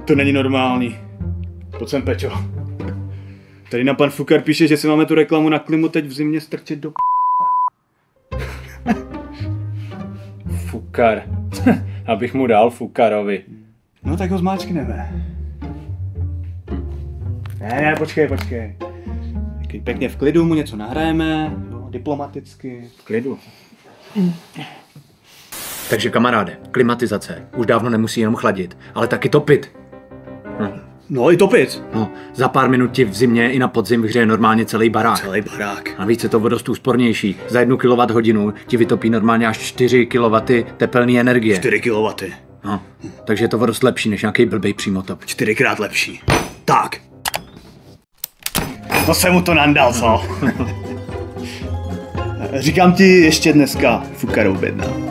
To není normální. Pojď sem, Pečo. Tady nám pan Fukar píše, že si máme tu reklamu na klimu teď v zimě strčit do Fukar. Abych mu dal Fukarovi. No tak ho zmáčkneme. Ne, počkej. Pěkně v klidu mu něco nahrajeme, diplomaticky. V klidu. Takže kamaráde, klimatizace už dávno nemusí jenom chladit, ale taky topit. No i topit. No, za pár minut ti v zimě i na podzim vyhřeje normálně celý barák. Celý barák. A víc je to o dost úspornější. Za 1 kWh ti vytopí normálně až 4 kW tepelné energie. 4 kW. No, takže je to o dost lepší než nějaký blbej přímotop. 4krát lepší. Tak. To jsem mu to nandal, co? Říkám ti ještě dneska Fukarou bědna.